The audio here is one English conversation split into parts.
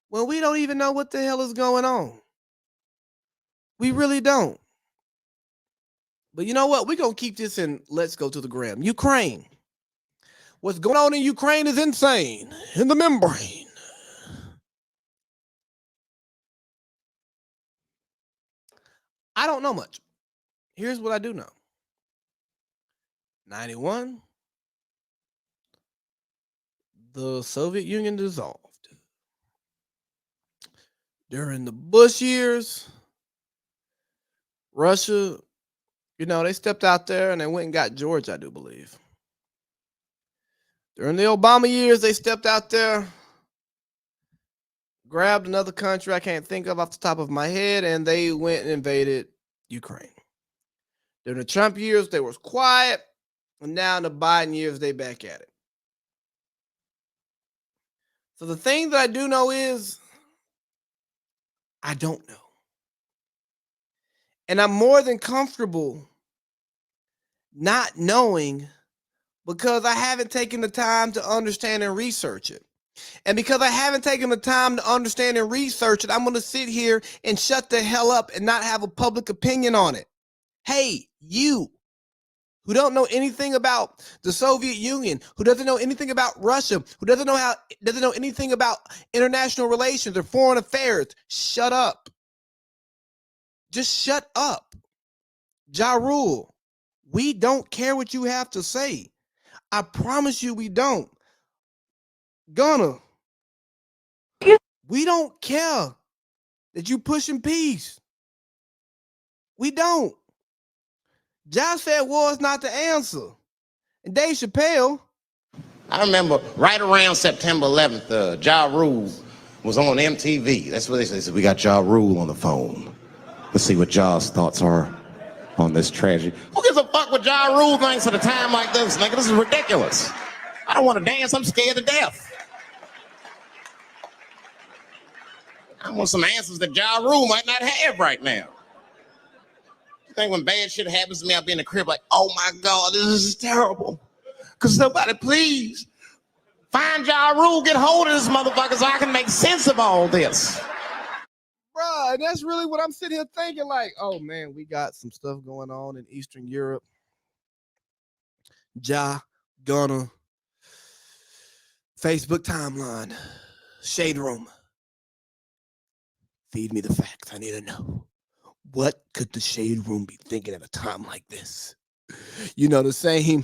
when we don't even know what the hell is going on. We really don't. But you know what? We're going to keep this in. Let's go to the gram. Ukraine. What's going on in Ukraine is insane. In the membrane. I don't know much. Here's what I do know. 91, the Soviet Union dissolved. During the Bush years, Russia, they stepped out there and they went and got Georgia, I do believe. During the Obama years, they stepped out there, grabbed another country I can't think of off the top of my head, and they went and invaded Ukraine. During the Trump years, they was quiet, and now in the Biden years, they back at it. So the thing that I do know is, I don't know. And I'm more than comfortable not knowing because I haven't taken the time to understand and research it. And because I haven't taken the time to understand and research it, I'm going to sit here and shut the hell up and not have a public opinion on it. Hey, you who don't know anything about the Soviet Union, who doesn't know anything about Russia, who doesn't know anything about international relations or foreign affairs, shut up. Just shut up. Ja Rule, we don't care what you have to say. I promise you we don't. Gunner, we don't care that you pushing peace. We don't. Josh said war's not the answer. And Dave Chappelle. I remember right around September 11th, Ja Rule was on MTV. That's what they said. We got Ja Rule on the phone. Let's see what Ja's thoughts are on this tragedy. Who gives a fuck what Ja Rule thinks at a time like this? Nigga, this is ridiculous. I don't want to dance. I'm scared to death. I want some answers that Ja Rule might not have right now. I think when bad shit happens to me, I'll be in the crib like, oh my God, this is terrible. Could somebody please find Ja Rule, get hold of this motherfucker so I can make sense of all this. Bruh, and that's really what I'm sitting here thinking, like, oh man, we got some stuff going on in Eastern Europe. Ja, Gunner, Facebook timeline, Shade Room. Feed me the facts. I need to know. What could the Shade Room be thinking at a time like this? The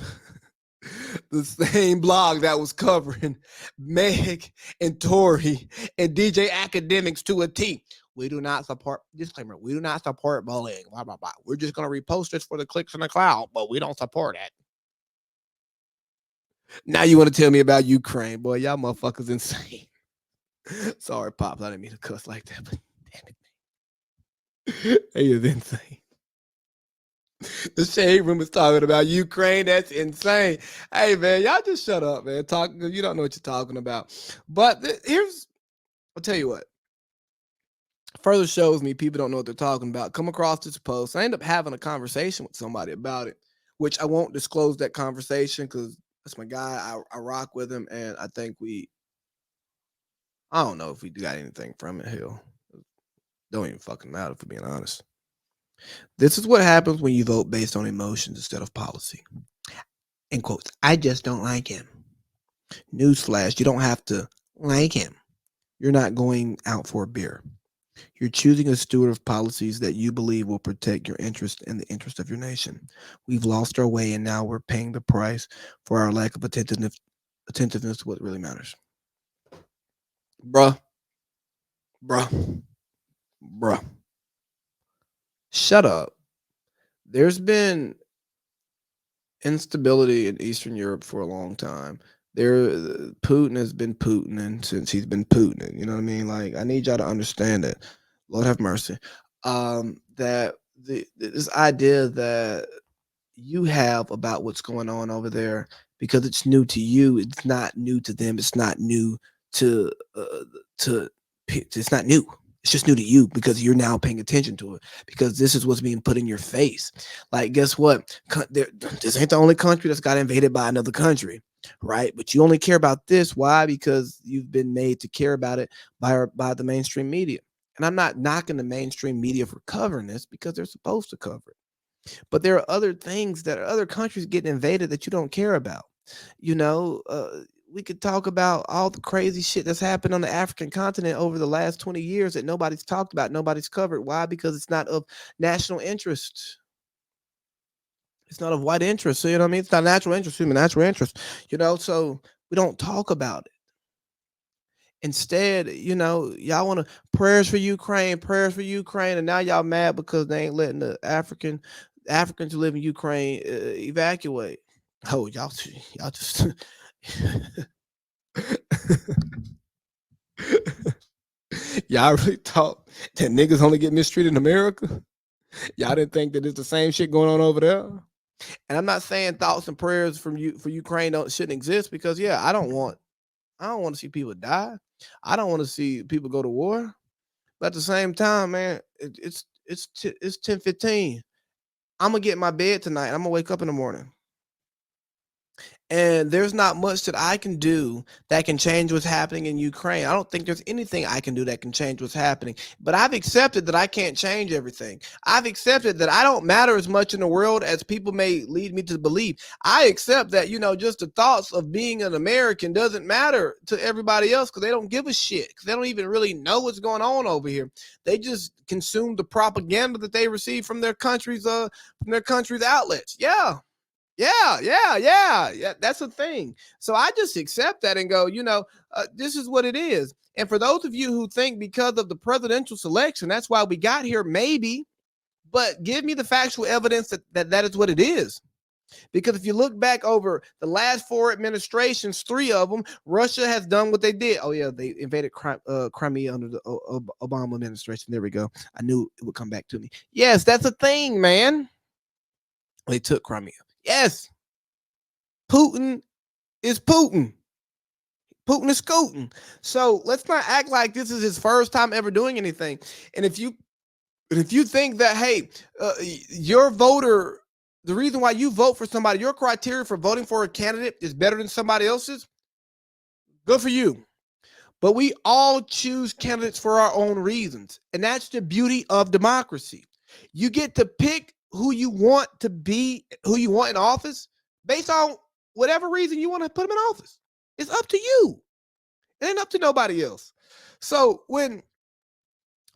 same blog that was covering Meg and Tory and DJ Academics to a T. We do not support, disclaimer, we do not support bullying, blah, blah, blah. We're just going to repost this for the clicks in the cloud, but we don't support it. Now you want to tell me about Ukraine. Boy, y'all motherfuckers insane. Sorry, Pops, I didn't mean to cuss like that, but damn it. He is insane. The Shade Room is talking about Ukraine. That's insane. Hey, man, y'all just shut up, man. Talk, you don't know what you're talking about. But I'll tell you what. Further shows me people don't know what they're talking about. Come across this post. I end up having a conversation with somebody about it, which I won't disclose that conversation because that's my guy. I rock with him, and I think I don't know if we got anything from it. Hell, don't even fucking matter, for being honest. This is what happens when you vote based on emotions instead of policy. In quotes, I just don't like him. Newsflash, you don't have to like him. You're not going out for a beer. You're choosing a steward of policies that you believe will protect your interest and the interest of your nation. We've lost our way, and now we're paying the price for our lack of attentiveness to what really matters. Bruh. Shut up. There's been instability in Eastern Europe for a long time. Putin has been Putining since he's been Putining. You know what I mean? Like, I need y'all to understand that. Lord have mercy. That this idea that you have about what's going on over there, because it's new to you, it's not new to them. It's not new to it's not new. It's just new to you because you're now paying attention to it, because this is what's being put in your face. Like, guess what? This ain't the only country that's got invaded by another country. right? But you only care about this. Why? Because you've been made to care about it by the mainstream media. And I'm not knocking the mainstream media for covering this because they're supposed to cover it. But there are other things that are other countries getting invaded that you don't care about. You know, we could talk about all the crazy shit that's happened on the African continent over the last 20 years that nobody's talked about, nobody's covered. Why? Because it's not of national interest. It's not of white interest. So, you know what I mean? It's not natural interest, human natural interest, so we don't talk about it. Instead, y'all want to prayers for Ukraine, and now y'all mad because they ain't letting the Africans who live in Ukraine evacuate. Oh, y'all just y'all really thought that niggas only get mistreated in America? Y'all didn't think that it's the same shit going on over there? And I'm not saying thoughts and prayers for Ukraine shouldn't exist, because yeah, I don't want to see people die. I don't want to see people go to war. But at the same time, man, it's 10:15. I'm gonna get in my bed tonight. I'm gonna wake up in the morning. And there's not much that I can do that can change what's happening in Ukraine. I don't think there's anything I can do that can change what's happening. But I've accepted that I can't change everything. I've accepted that I don't matter as much in the world as people may lead me to believe. I accept that, just the thoughts of being an American doesn't matter to everybody else, because they don't give a shit, because they don't even really know what's going on over here. They just consume the propaganda that they receive from their country's outlets. Yeah. That's a thing. So I just accept that and go, this is what it is. And for those of you who think because of the presidential selection, that's why we got here, maybe, but give me the factual evidence that is what it is. Because if you look back over the last 4 administrations, 3 of them, Russia has done what they did. Oh yeah, they invaded Crimea under the Obama administration. There we go. I knew it would come back to me. Yes, that's a thing, man. They took Crimea. Yes. Putin is Putin. Putin is scooting. So let's not act like this is his first time ever doing anything. And if you think that, hey, your voter, the reason why you vote for somebody, your criteria for voting for a candidate is better than somebody else's, good for you. But we all choose candidates for our own reasons. And that's the beauty of democracy. You get to pick who you want to be, who you want in office, based on whatever reason you want to put them in office. It's up to you. It ain't up to nobody else. So when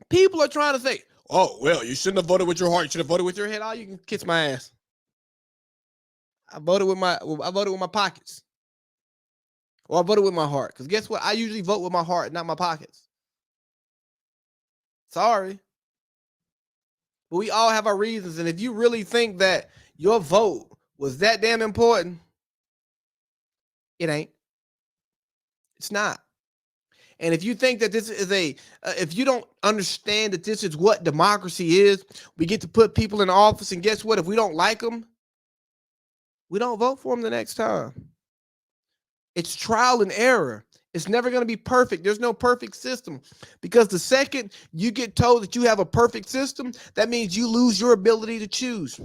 people are trying to say, oh, well, you shouldn't have voted with your heart, you should have voted with your head, oh, you can kiss my ass. I voted with my pockets. Or I voted with my heart. Because guess what? I usually vote with my heart, not my pockets. Sorry. But we all have our reasons. And if you really think that your vote was that damn important, it ain't. It's not. And if you think that this is if you don't understand that this is what democracy is, we get to put people in office, and guess what? If we don't like them, we don't vote for them the next time. It's trial and error. It's never going to be perfect. There's no perfect system, because the second you get told that you have a perfect system, that means you lose your ability to choose.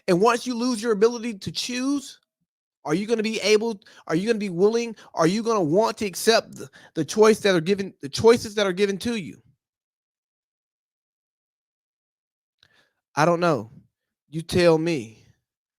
And once you lose your ability to choose, are you going to be willing? Are you going to want to accept the choices that are given to you? I don't know. You tell me.